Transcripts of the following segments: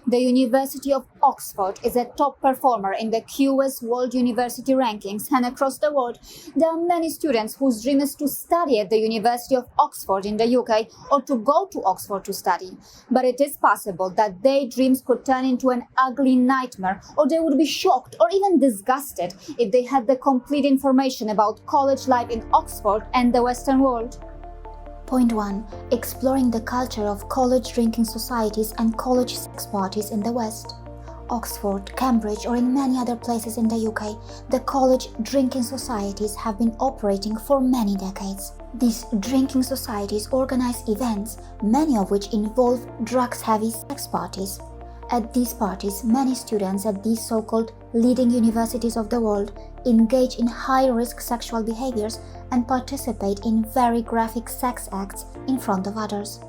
The University of Oxford is a top performer in the QS World University Rankings, and across the world, there are many students whose dream is to study at the University of Oxford in the UK or to go to Oxford to study. But it is possible that their dreams could turn into an ugly nightmare, or they would be shocked or even disgusted if they had the complete information about college life in Oxford and the Western world. Point 1. Exploring the culture of college drinking societies and college sex parties in the West. Oxford, Cambridge, or in many other places in the UK, the college drinking societies have been operating for many decades. These drinking societies organize events, many of which involve drugs-heavy sex parties. At these parties, many students at these so-called leading universities of the world engage in high-risk sexual behaviors and participate in very graphic sex acts in front of others.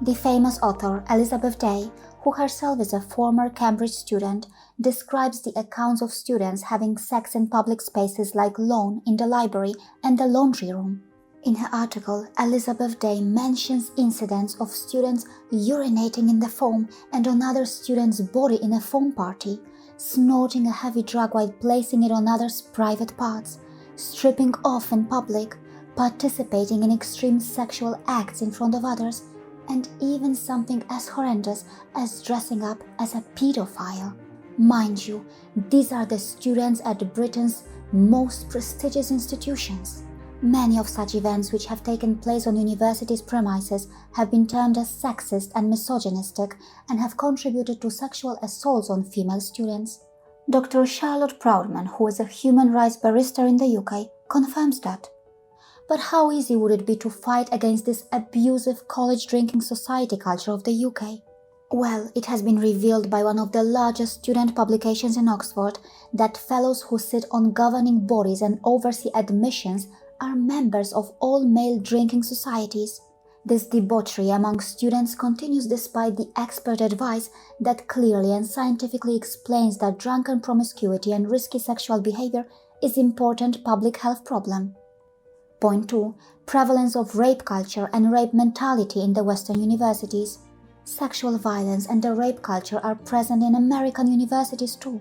The famous author Elizabeth Day, who herself is a former Cambridge student, describes the accounts of students having sex in public spaces like lawn, in the library, and the laundry room. In her article, Elizabeth Day mentions incidents of students urinating in the foam and on other students' body in a foam party, snorting a heavy drug while placing it on others' private parts, stripping off in public, participating in extreme sexual acts in front of others, and even something as horrendous as dressing up as a pedophile. Mind you, these are the students at Britain's most prestigious institutions. Many of such events which have taken place on universities' premises have been termed as sexist and misogynistic and have contributed to sexual assaults on female students. Dr. Charlotte Proudman, who is a human rights barrister in the UK, confirms that. But how easy would it be to fight against this abusive college drinking society culture of the UK? Well, it has been revealed by one of the largest student publications in Oxford that fellows who sit on governing bodies and oversee admissions are members of all male drinking societies. This debauchery among students continues despite the expert advice that clearly and scientifically explains that drunken promiscuity and risky sexual behavior is an important public health problem. Point 2. Prevalence of rape culture and rape mentality in the Western universities. Sexual violence and the rape culture are present in American universities too.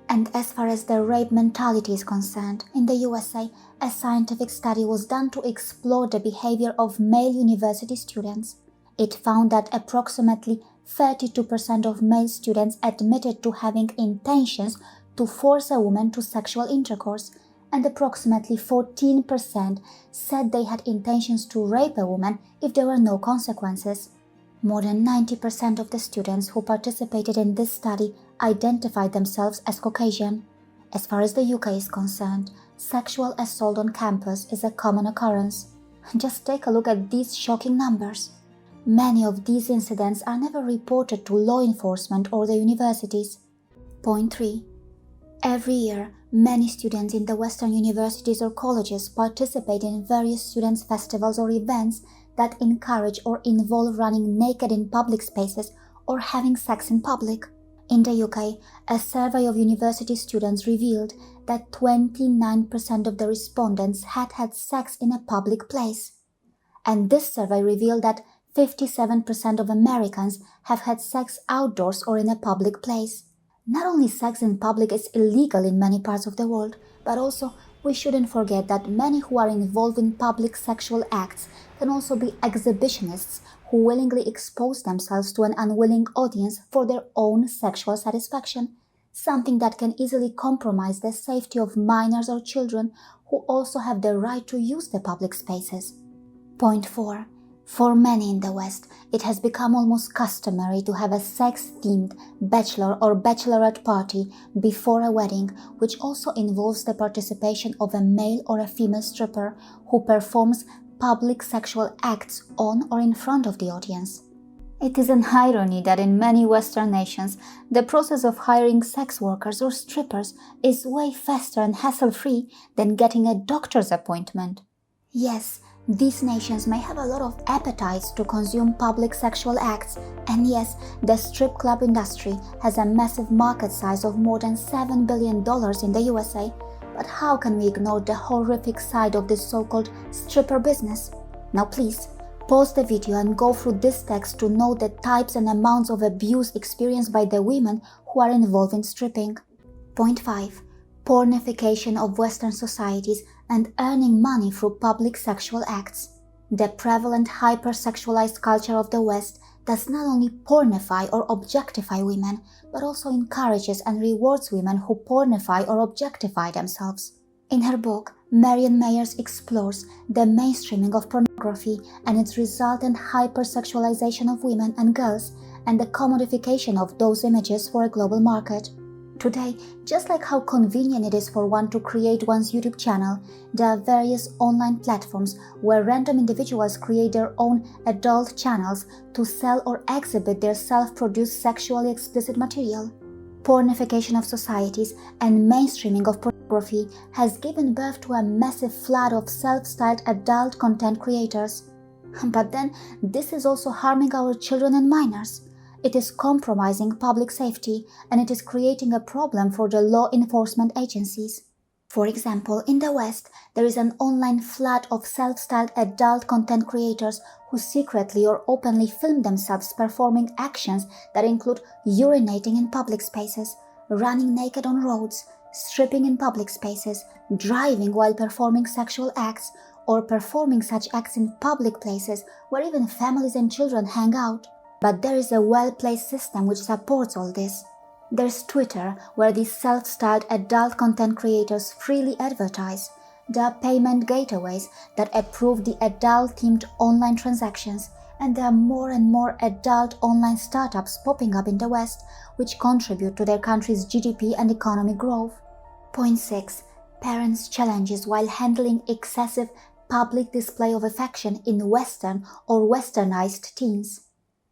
And as far as the rape mentality is concerned, in the USA, a scientific study was done to explore the behavior of male university students. It found that approximately 32% of male students admitted to having intentions to force a woman to sexual intercourse, and approximately 14% said they had intentions to rape a woman if there were no consequences. More than 90% of the students who participated in this study identified themselves as Caucasian. As far as the UK is concerned, sexual assault on campus is a common occurrence. Just take a look at these shocking numbers. Many of these incidents are never reported to law enforcement or the universities. Point 3. Every year, many students in the Western universities or colleges participate in various students' festivals or events that encourage or involve running naked in public spaces or having sex in public. In the UK, a survey of university students revealed that 29% of the respondents had had sex in a public place. And this survey revealed that 57% of Americans have had sex outdoors or in a public place. Not only sex in public is illegal in many parts of the world, but also we shouldn't forget that many who are involved in public sexual acts can also be exhibitionists who willingly expose themselves to an unwilling audience for their own sexual satisfaction, something that can easily compromise the safety of minors or children who also have the right to use the public spaces. Point 4. For many in the West, it has become almost customary to have a sex-themed bachelor or bachelorette party before a wedding, which also involves the participation of a male or a female stripper who performs public sexual acts on or in front of the audience. It is an irony that in many Western nations, the process of hiring sex workers or strippers is way faster and hassle-free than getting a doctor's appointment. Yes, these nations may have a lot of appetites to consume public sexual acts, and yes, the strip club industry has a massive market size of more than $7 billion in the USA, but how can we ignore the horrific side of this so-called stripper business? Now please, Pause the video and go through this text to know the types and amounts of abuse experienced by the women who are involved in stripping. Point 5. Pornification of Western societies and earning money through public sexual acts. The prevalent hypersexualized culture of the West does not only pornify or objectify women, but also encourages and rewards women who pornify or objectify themselves. In her book, Marian Mayers explores the mainstreaming of pornography and its resultant hypersexualization of women and girls, and the commodification of those images for a global market. Today, just like how convenient it is for one to create one's YouTube channel, there are various online platforms where random individuals create their own adult channels to sell or exhibit their self-produced sexually explicit material. Pornification of societies and mainstreaming of pornography has given birth to a massive flood of self-styled adult content creators. But then, this is also harming our children and minors. It is compromising public safety, and it is creating a problem for the law enforcement agencies. For example, in the West, there is an online flood of self-styled adult content creators who secretly or openly film themselves performing actions that include urinating in public spaces, running naked on roads, stripping in public spaces, driving while performing sexual acts, or performing such acts in public places where even families and children hang out. But there is a well-placed system which supports all this. There's Twitter, where these self-styled adult content creators freely advertise. There are payment gateways that approve the adult-themed online transactions, and there are more and more adult online startups popping up in the West, which contribute to their country's GDP and economic growth. Point 6. Parents' challenges while handling excessive public display of affection in Western or Westernized teens.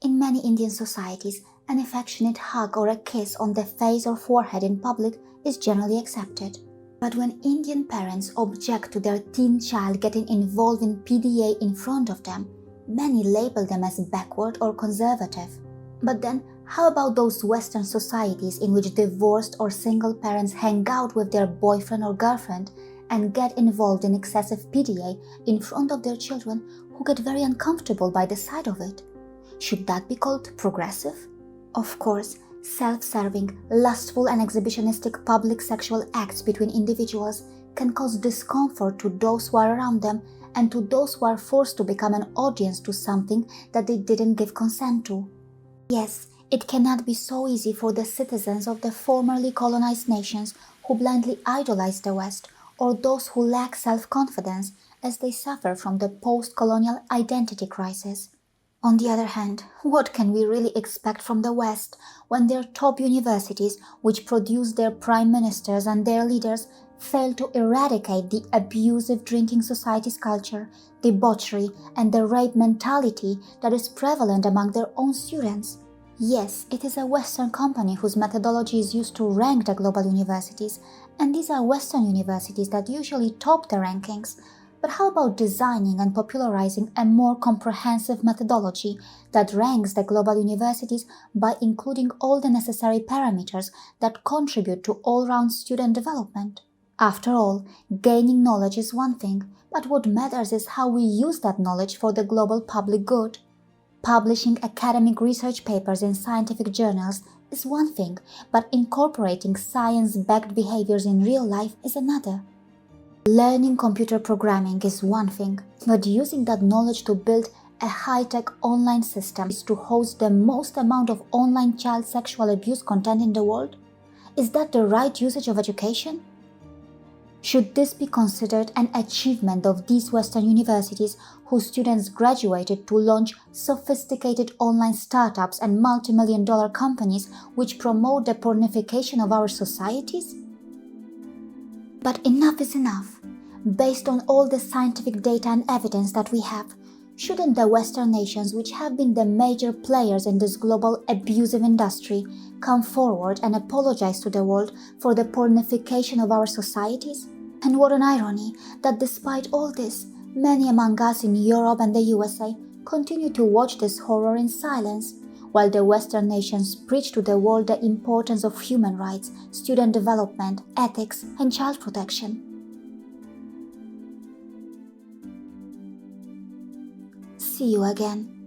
In many Indian societies, an affectionate hug or a kiss on the face or forehead in public is generally accepted. But when Indian parents object to their teen child getting involved in PDA in front of them, many label them as backward or conservative. But then, how about those Western societies in which divorced or single parents hang out with their boyfriend or girlfriend and get involved in excessive PDA in front of their children who get very uncomfortable by the sight of it? Should that be called progressive? Of course, self-serving, lustful and exhibitionistic public sexual acts between individuals can cause discomfort to those who are around them and to those who are forced to become an audience to something that they didn't give consent to. Yes, it cannot be so easy for the citizens of the formerly colonized nations who blindly idolize the West, or those who lack self-confidence as they suffer from the post-colonial identity crisis. On the other hand, what can we really expect from the West when their top universities, which produce their prime ministers and their leaders, fail to eradicate the abusive drinking society's culture, debauchery, and the rape mentality that is prevalent among their own students? Yes, it is a Western company whose methodology is used to rank the global universities, and these are Western universities that usually top the rankings. But how about designing and popularizing a more comprehensive methodology that ranks the global universities by including all the necessary parameters that contribute to all-round student development? After all, gaining knowledge is one thing, but what matters is how we use that knowledge for the global public good. Publishing academic research papers in scientific journals is one thing, but incorporating science-backed behaviors in real life is another. Learning computer programming is one thing, but using that knowledge to build a high-tech online system is to host the most amount of online child sexual abuse content in the world? Is that the right usage of education? Should this be considered an achievement of these Western universities whose students graduated to launch sophisticated online startups and multi-million-dollar companies which promote the pornification of our societies? But enough is enough. Based on all the scientific data and evidence that we have, shouldn't the Western nations, which have been the major players in this global abusive industry, come forward and apologize to the world for the pornification of our societies? And what an irony that despite all this, many among us in Europe and the USA continue to watch this horror in silence, while the Western nations preach to the world the importance of human rights, student development, ethics, and child protection. See you again.